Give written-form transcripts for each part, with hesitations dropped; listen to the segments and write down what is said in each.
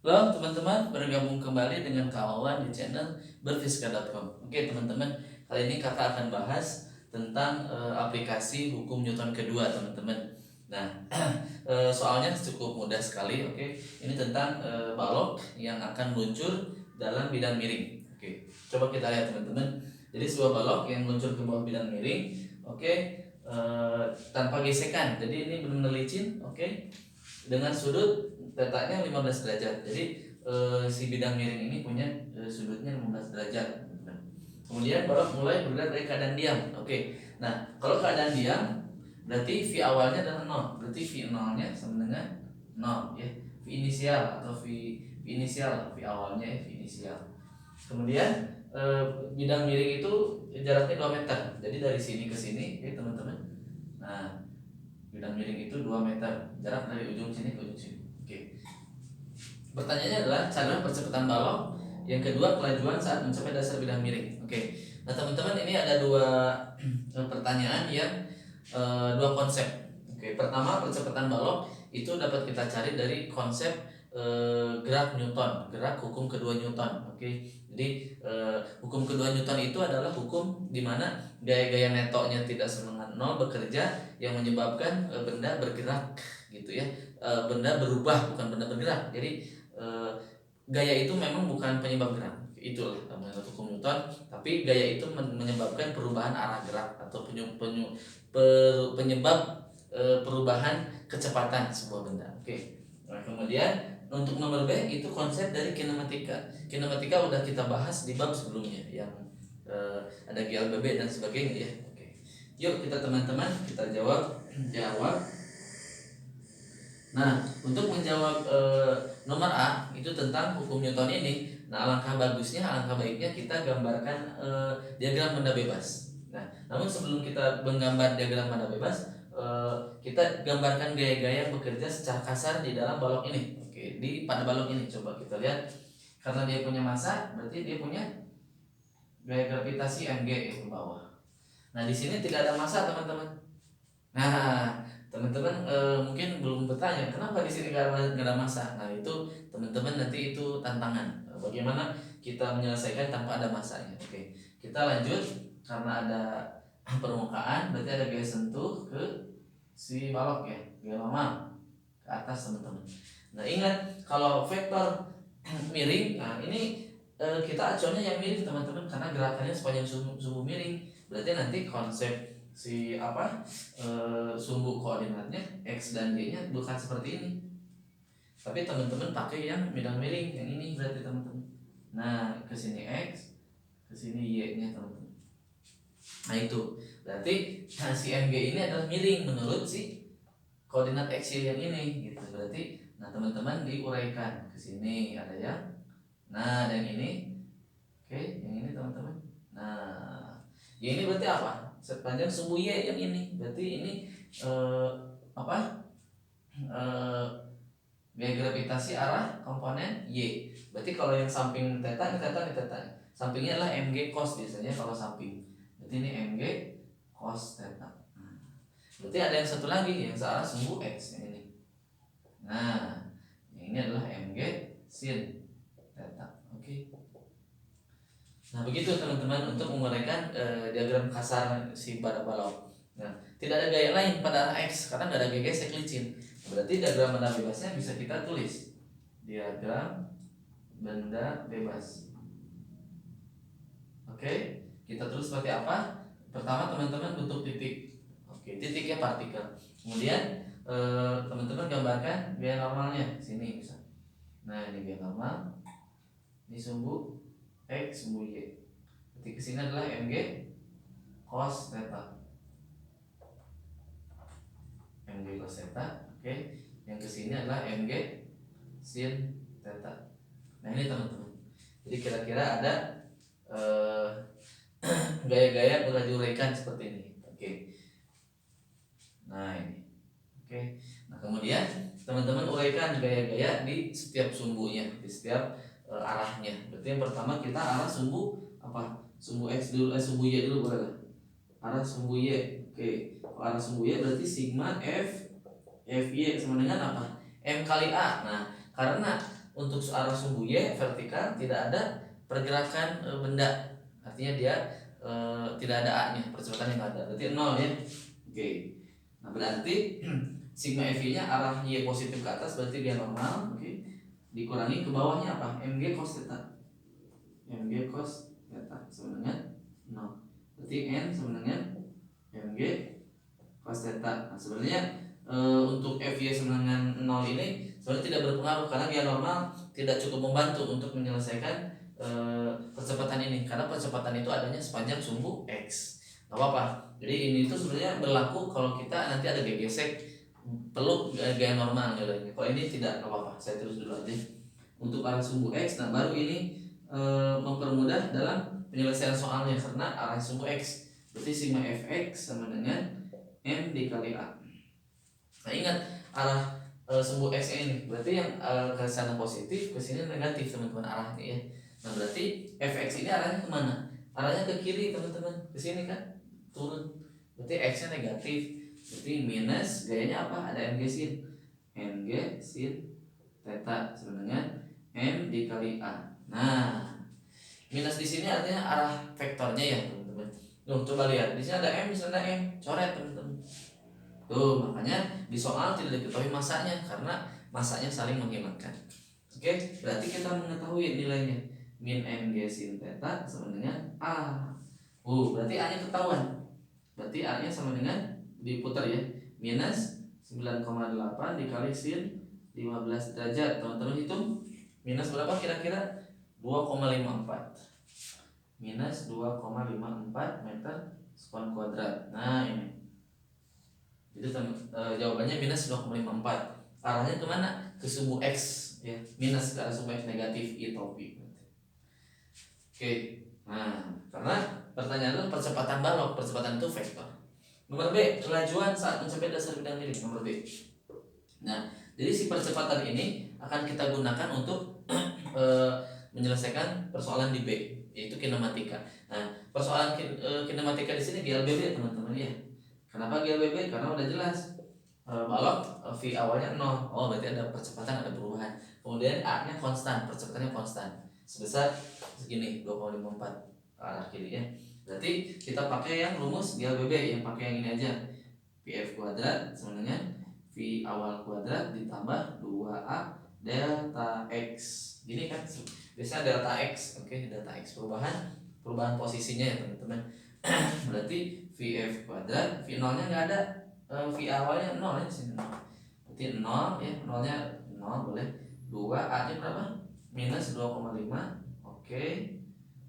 Halo teman-teman, bergabung kembali dengan kawan di channel berfiska.com. Oke teman-teman, kali ini kakak akan bahas tentang aplikasi hukum Newton kedua teman-teman. Nah, soalnya cukup mudah sekali. Oke, ini tentang balok yang akan meluncur dalam bidang miring. Oke, coba kita lihat teman-teman. Jadi sebuah balok yang meluncur ke bawah bidang miring. Oke, tanpa gesekan. Jadi ini benar-benar licin. Oke, dengan sudut letaknya 15 derajat. Jadi si bidang miring ini punya sudutnya 15 derajat. Kemudian balok mulai bergerak dari keadaan diam. Oke. Nah, kalau keadaan diam berarti V awalnya adalah 0. Berarti V 0-nya sama dengan 0 ya. V inisial atau V inisial, V awalnya ya, V inisial. Kemudian bidang miring itu jaraknya 2 meter. Jadi dari sini ke sini ya teman-teman. Nah, bidang miring itu 2 meter, jarak dari ujung sini ke ujung sini. Oke. Pertanyaannya adalah cara percepatan balok. Yang kedua, kelajuan saat mencapai dasar bidang miring. Oke. Nah, teman-teman ini ada dua pertanyaan yang dua konsep. Oke. Pertama, percepatan balok itu dapat kita cari dari konsep gerak Newton, gerak hukum kedua Newton. Oke. Jadi hukum kedua Newton itu adalah hukum di mana gaya-gaya netoknya tidak sama dengan nol bekerja yang menyebabkan benda bergerak gitu ya. Benda berubah bukan benda bergerak. Jadi gaya itu memang bukan penyebab gerak, itulah menurut hukum Newton, tapi gaya itu menyebabkan perubahan arah gerak atau penyebab perubahan kecepatan sebuah benda. Oke. Nah, kemudian untuk nomor B itu konsep dari kinematika. Kinematika udah kita bahas di bab sebelumnya yang ada GLBB dan sebagainya ya. Oke. Yuk kita teman-teman kita jawab. Nah, untuk menjawab nomor A itu tentang hukum Newton ini, nah alangkah bagusnya, alangkah baiknya kita gambarkan diagram benda bebas. Nah, namun sebelum kita menggambar diagram benda bebas, kita gambarkan gaya-gaya yang bekerja secara kasar di dalam balok ini. Oke, pada balok ini coba kita lihat. Karena dia punya massa, berarti dia punya gaya gravitasi mg ke bawah. Nah, di sini tidak ada massa, teman-teman. Nah, teman-teman mungkin belum bertanya kenapa di sini nggak ada masa. Nah, itu teman-teman nanti itu tantangan. Bagaimana kita menyelesaikan tanpa ada masanya. Oke, kita lanjut karena ada permukaan, berarti ada gaya sentuh ke si balok ya, gaya normal ke atas teman-teman. Nah, ingat kalau vektor miring, nah ini kita acuannya yang miring teman-teman karena gerakannya sepanjang sumbu miring. Berarti nanti konsep si sumbu koordinatnya x dan y nya bukan seperti ini, tapi teman-teman pakai yang bidang miring yang ini berarti teman-teman. Nah, ke sini x, ke sini y nya teman-teman. Nah, itu berarti si mg ini adalah miring menurut si koordinat x y yang ini gitu. Berarti nah teman-teman diuraikan ke sini ada yang, nah dan ini, oke, yang ini teman-teman. Nah, y ini berarti apa? Sepanjang sumbu y yang ini. Berarti ini apa? Gaya gravitasi arah komponen y. Berarti kalau yang samping theta, ini theta, ini theta. Sampingnya adalah mg cos biasanya kalau samping. Berarti ini mg cos theta. Berarti ada yang satu lagi yang searah sumbu x yang ini. Nah, yang ini adalah mg sin theta. Oke. Nah, begitu teman-teman untuk menguraikan diagram kasar si pada balok. Nah, tidak ada gaya lain pada arah x karena nggak ada gaya gesek licin. Berarti diagram benda bebasnya bisa kita tulis diagram benda bebas. Oke, kita tulis seperti apa? Pertama teman-teman bentuk titik. Oke, titiknya partikel. Kemudian teman-teman gambarkan gaya normalnya sini bisa. Nah, ini gaya normal. Ini sumbu x, sumbu y. Berarti kesini adalah mg cos theta. Mg cos theta. Oke, yang kesini adalah mg sin theta. Nah, ini teman-teman. Jadi kira-kira ada gaya-gaya udah diuraikan seperti ini. Oke. Nah, ini. Oke. Nah, kemudian teman-teman uraikan gaya-gaya di setiap sumbunya, di setiap arahnya. Berarti yang pertama kita arah sumbu apa? Sumbu x dulu, sumbu y dulu boleh lah. Arah sumbu y. Oke. Kalau arah sumbu y berarti sigma f fy sama dengan apa? M kali a. Nah, karena untuk arah sumbu Y vertikal tidak ada pergerakan benda, artinya dia tidak ada A-nya, percepatan yang ada, berarti 0 ya. Oke. Nah berarti sigma FY nya arah Y positif ke atas, berarti dia normal. Oke. Dikurangi ke bawahnya apa? Mg cos theta. Mg cos theta sama dengan 0. Berarti N sama dengan Mg cos theta. Nah sebenarnya untuk FY sama dengan 0 ini sebenarnya tidak berpengaruh karena dia normal, tidak cukup membantu untuk menyelesaikan percepatan ini, karena percepatan itu adanya sepanjang sumbu X. Gak apa-apa. Jadi ini itu sebenarnya berlaku kalau kita nanti ada gesek perlu gaya normal nilainya. Kalau ini tidak, gak apa-apa. Saya terus dulu aja untuk arah sumbu X. Nah baru ini mempermudah dalam penyelesaian soalnya karena arah sumbu X. Berarti sigma Fx sama dengan M dikali A. Nah ingat arah sumbu X ini berarti yang ke sana positif, ke sini negatif teman-teman arahnya ya. Nah berarti Fx ini arahnya kemana? Arahnya ke kiri teman-teman, ke sini kan turun. Berarti X nya negatif, berarti minus gayanya apa? Ada Mg sin, Mg sin theta sama dengan M dikali A. Nah minus di sini artinya arah vektornya ya teman-teman. Coba lihat di sini ada M, di sini ada M, coret teman-teman. Tuh makanya di soal tidak diketahui masanya karena masanya saling mengingatkan. Oke, berarti kita mengetahui nilainya min Mg sin theta sama dengan A. Berarti A nya ketahuan. Berarti A nya sama dengan diputar ya, minus 9,8 dikali sin 15 derajat. Teman-teman hitung minus berapa kira-kira? 2,54. Minus 2,54 meter sekon kuadrat. Nah ini. Jadi jawabannya minus 2,54. Arahnya kemana? Ke sumbu X ya, minus ke arah sumbu X negatif I topi. Oke. Nah, karena pertanyaan itu percepatan balok, percepatan itu vektor. Nomor B, kelajuan saat mencapai dasar bidang miring. Nomor B. Nah, jadi si percepatan ini akan kita gunakan untuk menyelesaikan persoalan di B, yaitu kinematika. Nah, persoalan kinematika di sini GLBB teman-teman ya. Kenapa GLBB? Karena udah jelas balok V awalnya 0. Oh, berarti ada percepatan, ada perubahan. Kemudian A-nya konstan, percepatannya konstan sebesar segini 2,54 ke arah kiri ya. Berarti kita pakai yang rumus GLBB, yang pakai yang ini aja. Vf kuadrat sama dengan V awal kuadrat ditambah 2A delta X. Gini kan biasanya delta X. Oke, delta X perubahan posisinya ya teman-teman. Berarti Vf kuadrat, V 0 nya nggak ada, V awalnya 0 ya sini 0. Berarti 0 ya, 0 nya 0 boleh. 2 A nya berapa? Minus 2,5. Oke.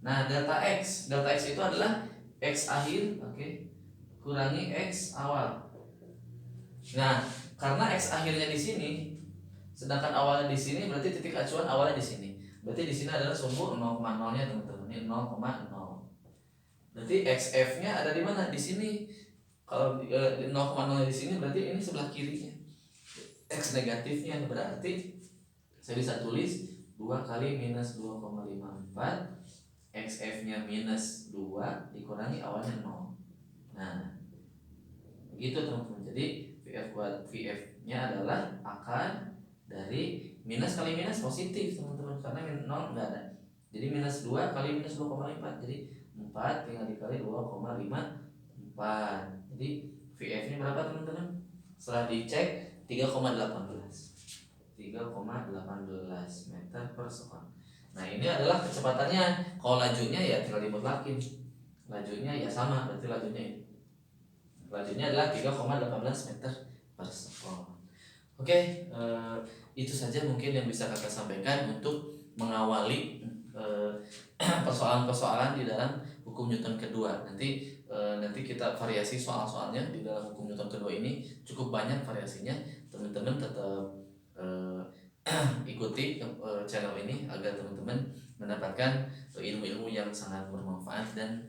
Nah, delta X itu adalah X akhir, oke, kurangi X awal. Nah, karena X akhirnya di sini, sedangkan awalnya di sini, berarti titik acuan awalnya di sini. Berarti di sini adalah sumbu 0,0-nya teman-teman. Ini 0,0. Berarti XF-nya ada di mana? Di sini. Kalau 0,0 di sini berarti ini sebelah kirinya. X negatifnya berarti saya bisa tulis 2 kali minus 2,54, XF-nya minus 2 dikurangi awalnya 0. Nah, begitu teman-teman. Jadi VF-nya adalah akar dari minus kali minus positif teman-teman, karena 0 enggak ada. Jadi minus 2 kali minus 2,4, jadi 4 tinggal dikali 2,54. Jadi VF-nya berapa teman-teman? Setelah dicek 3,18 meter per sekon. Nah ini adalah kecepatannya. Kalau lajunya ya tinggal dimutlakin. Lajunya ya sama, berarti lajunya adalah 3,18 meter per sekon. Oke, itu saja mungkin yang bisa kakak sampaikan untuk mengawali persoalan-persoalan di dalam hukum Newton kedua. Nanti kita variasi soal-soalnya di dalam hukum Newton kedua ini cukup banyak variasinya. Teman-teman tetap ikuti channel ini agar teman-teman mendapatkan ilmu-ilmu yang sangat bermanfaat dan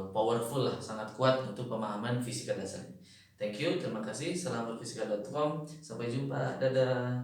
powerful lah, sangat kuat untuk pemahaman fisika dasar. Thank you, terima kasih. Salam berfisika.com. Sampai jumpa. Dadah.